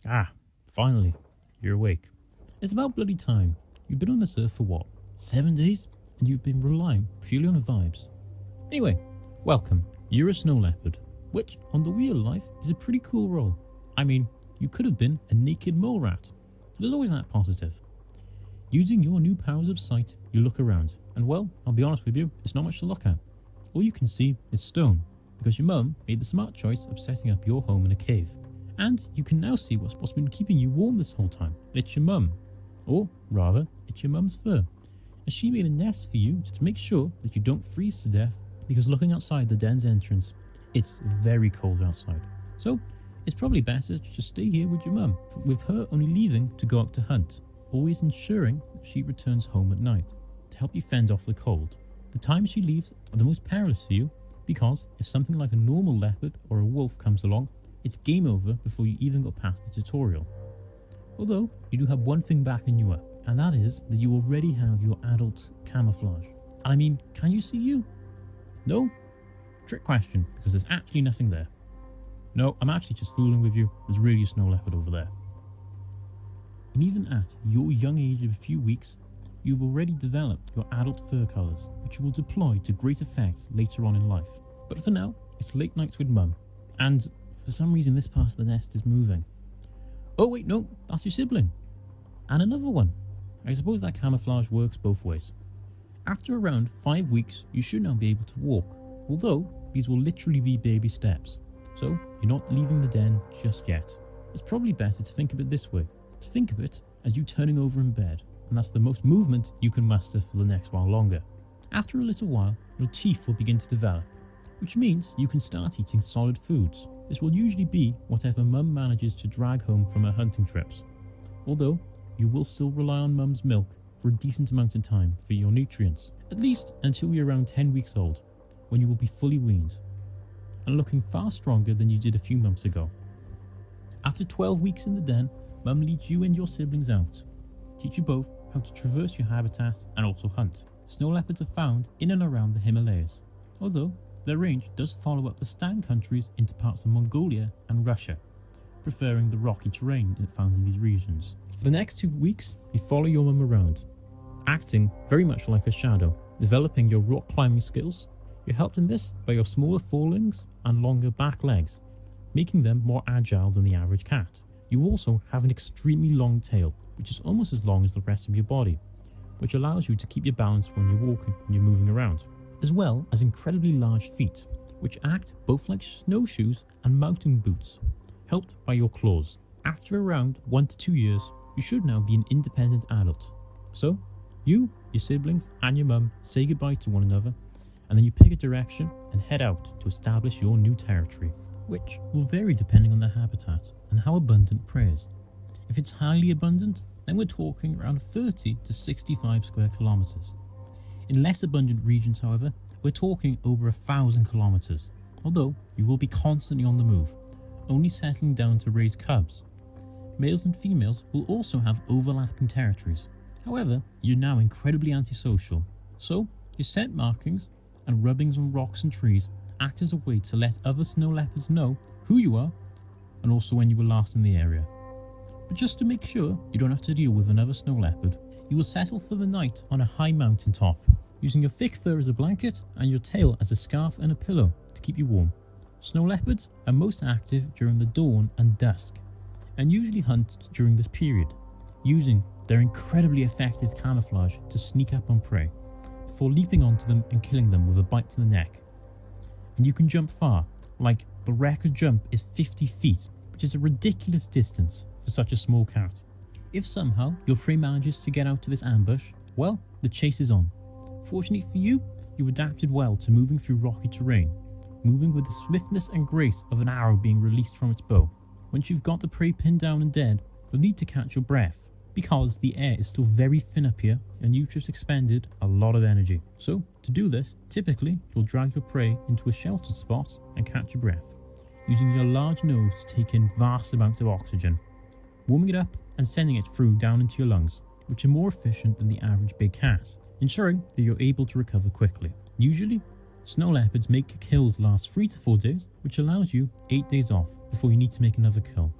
Ah, finally, you're awake. It's about bloody time. You've been on this earth for what, 7 days? And you've been relying purely on vibes. Anyway, welcome. You're a snow leopard, which, on the real life, is a pretty cool role. I mean, you could have been a naked mole rat, so there's always that positive. Using your new powers of sight, you look around, and well, I'll be honest with you, it's not much to look at. All you can see is stone, because your mum made the smart choice of setting up your home in a cave. And you can now see what's been keeping you warm this whole time. It's your mum. Or, rather, it's your mum's fur. And she made a nest for you to make sure that you don't freeze to death, because looking outside the den's entrance, it's very cold outside. So, it's probably better to just stay here with your mum, with her only leaving to go out to hunt, always ensuring that she returns home at night, to help you fend off the cold. The times she leaves are the most perilous for you, because if something like a normal leopard or a wolf comes along, it's game over before you even got past the tutorial. Although, you do have one thing backing you up, and that is that you already have your adult camouflage. And I mean, can you see you? No? Trick question, because there's actually nothing there. No, I'm actually just fooling with you. There's really a snow leopard over there. And even at your young age of a few weeks, you've already developed your adult fur colours, which you will deploy to great effect later on in life. But for now, it's late nights with mum, and for some reason this part of the nest is moving. Oh wait, no, that's your sibling. And another one. I suppose that camouflage works both ways. After around 5 weeks, you should now be able to walk, although these will literally be baby steps. So you're not leaving the den just yet. It's probably better to think of it this way. To think of it as you turning over in bed, and that's the most movement you can muster for the next while longer. After a little while, your teeth will begin to develop, which means you can start eating solid foods. This will usually be whatever mum manages to drag home from her hunting trips, although you will still rely on mum's milk for a decent amount of time for your nutrients, at least until you're around 10 weeks old, when you will be fully weaned, and looking far stronger than you did a few months ago. After 12 weeks in the den, mum leads you and your siblings out, teach you both how to traverse your habitat and also hunt. Snow leopards are found in and around the Himalayas, although their range does follow up the Stan countries into parts of Mongolia and Russia, preferring the rocky terrain found in these regions. For the next 2 weeks, you follow your mum around, acting very much like a shadow, developing your rock climbing skills. You're helped in this by your smaller forelimbs and longer back legs, making them more agile than the average cat. You also have an extremely long tail, which is almost as long as the rest of your body, which allows you to keep your balance when you're walking and you're moving around, as well as incredibly large feet, which act both like snowshoes and mountain boots, helped by your claws. After around 1 to 2 years, you should now be an independent adult. So, you, your siblings, and your mum say goodbye to one another, and then you pick a direction and head out to establish your new territory, which will vary depending on the habitat and how abundant prey is. If it's highly abundant, then we're talking around 30 to 65 square kilometres. In less abundant regions, however, we're talking over 1,000 kilometres, although you will be constantly on the move, only settling down to raise cubs. Males and females will also have overlapping territories. However, you're now incredibly antisocial, so your scent markings and rubbings on rocks and trees act as a way to let other snow leopards know who you are and also when you were last in the area. But just to make sure you don't have to deal with another snow leopard, you will settle for the night on a high mountain top, using your thick fur as a blanket and your tail as a scarf and a pillow to keep you warm. Snow leopards are most active during the dawn and dusk, and usually hunt during this period, using their incredibly effective camouflage to sneak up on prey, before leaping onto them and killing them with a bite to the neck. And you can jump far, like the record jump is 50 feet, which is a ridiculous distance for such a small cat. If somehow your prey manages to get out to this ambush, well, the chase is on. Fortunately for you, you adapted well to moving through rocky terrain, moving with the swiftness and grace of an arrow being released from its bow. Once you've got the prey pinned down and dead, you'll need to catch your breath, because the air is still very thin up here and you've just expended a lot of energy. So, to do this, typically you'll drag your prey into a sheltered spot and catch your breath, using your large nose to take in vast amounts of oxygen, warming it up and sending it through down into your lungs, which are more efficient than the average big cat, ensuring that you're able to recover quickly. Usually, snow leopards make kills last 3 to 4 days, which allows you 8 days off before you need to make another kill,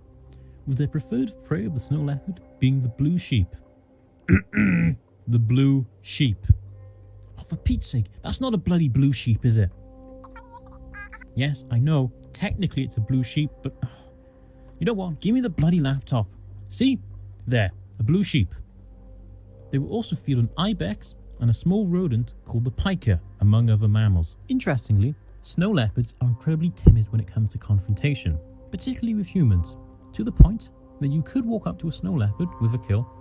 with their preferred prey of the snow leopard being the blue sheep. The blue sheep. Oh, for Pete's sake, that's not a bloody blue sheep, is it? Yes, I know, technically it's a blue sheep, but... You know what, give me the bloody laptop. See? There, a blue sheep. They will also feed on ibex and a small rodent called the pika, among other mammals. Interestingly, snow leopards are incredibly timid when it comes to confrontation, particularly with humans, to the point that you could walk up to a snow leopard with a kill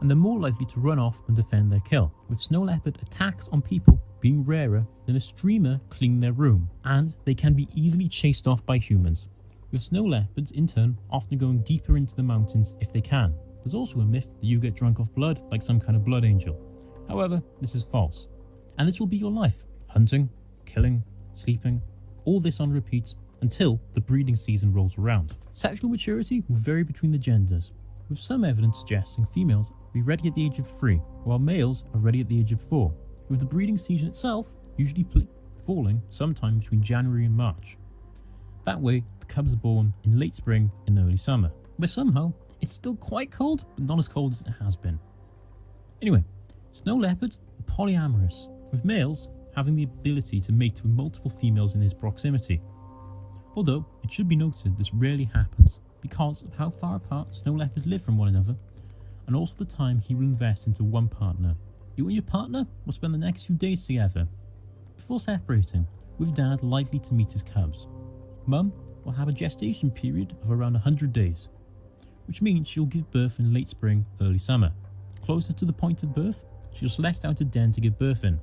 and they're more likely to run off than defend their kill, with snow leopard attacks on people being rarer than a streamer cleaning their room, and they can be easily chased off by humans, with snow leopards in turn often going deeper into the mountains if they can. There's also a myth that you get drunk off blood like some kind of blood angel. However, this is false, and this will be your life, hunting, killing, sleeping, all this on repeat until the breeding season rolls around. Sexual maturity will vary between the genders, with some evidence suggesting females will be ready at the age of 3, while males are ready at the age of 4, with the breeding season itself usually falling sometime between January and March. That way, the cubs are born in late spring and early summer, where somehow it's still quite cold, but not as cold as it has been. Anyway, snow leopards are polyamorous, with males having the ability to mate with multiple females in his proximity. Although, it should be noted this rarely happens because of how far apart snow leopards live from one another, and also the time he will invest into one partner. You and your partner will spend the next few days together, before separating, with dad likely to meet his cubs. Mum will have a gestation period of around 100 days, which means she'll give birth in late spring, early summer. Closer to the point of birth, she'll select out a den to give birth in,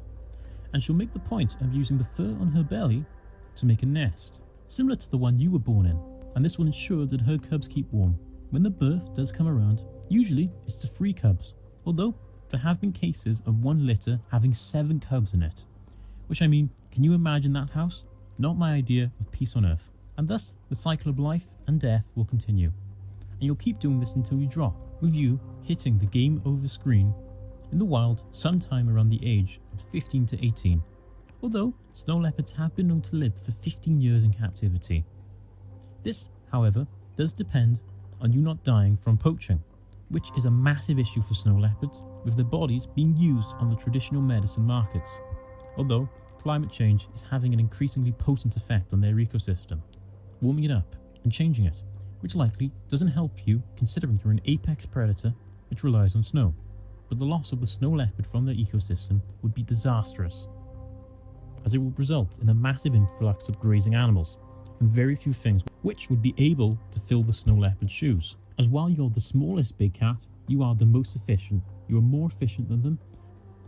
and she'll make the point of using the fur on her belly to make a nest, similar to the one you were born in, and this will ensure that her cubs keep warm. When the birth does come around, usually it's to 3 cubs, although there have been cases of one litter having 7 cubs in it, which I mean, can you imagine that house? Not my idea of peace on earth, and thus the cycle of life and death will continue, and you'll keep doing this until you drop, with you hitting the game over screen in the wild sometime around the age of 15 to 18, although snow leopards have been known to live for 15 years in captivity. This, however, does depend on you not dying from poaching, which is a massive issue for snow leopards, with their bodies being used on the traditional medicine markets, although climate change is having an increasingly potent effect on their ecosystem, warming it up and changing it, which likely doesn't help you considering you're an apex predator which relies on snow. But the loss of the snow leopard from their ecosystem would be disastrous, as it would result in a massive influx of grazing animals and very few things which would be able to fill the snow leopard's shoes. As while you're the smallest big cat, you are the most efficient. You are more efficient than them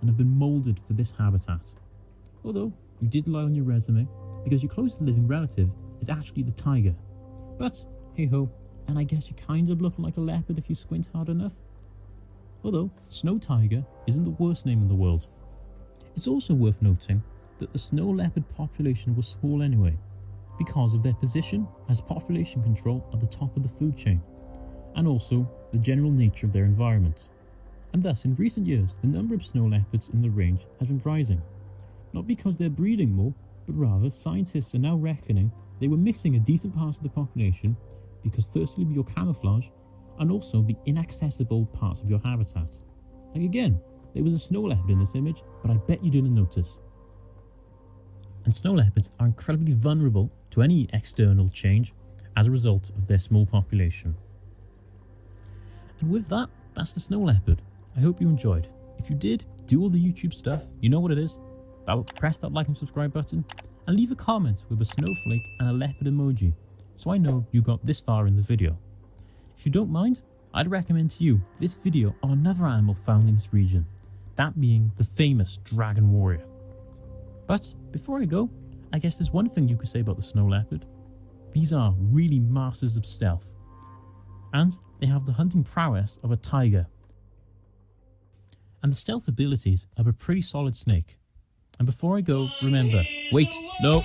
and have been moulded for this habitat. Although you did lie on your resume because your closest living relative is actually the tiger. But hey ho, and I guess you kind of look like a leopard if you squint hard enough. Although snow tiger isn't the worst name in the world. It's also worth noting that the snow leopard population was small anyway, because of their position as population control at the top of the food chain, and also the general nature of their environment. And thus, in recent years, the number of snow leopards in the range has been rising, not because they're breeding more, but rather scientists are now reckoning they were missing a decent part of the population because firstly of your camouflage and also the inaccessible parts of your habitat. Like again, there was a snow leopard in this image, but I bet you didn't notice. And snow leopards are incredibly vulnerable to any external change as a result of their small population. And with that, that's the snow leopard. I hope you enjoyed. If you did, do all the YouTube stuff, you know what it is. Press that like and subscribe button, and leave a comment with a snowflake and a leopard emoji, so I know you got this far in the video. If you don't mind, I'd recommend to you this video on another animal found in this region, that being the famous dragon warrior. But before I go, I guess there's one thing you could say about the snow leopard. These are really masters of stealth, and they have the hunting prowess of a tiger, and the stealth abilities of a pretty solid snake. And before I go, remember, wait, no,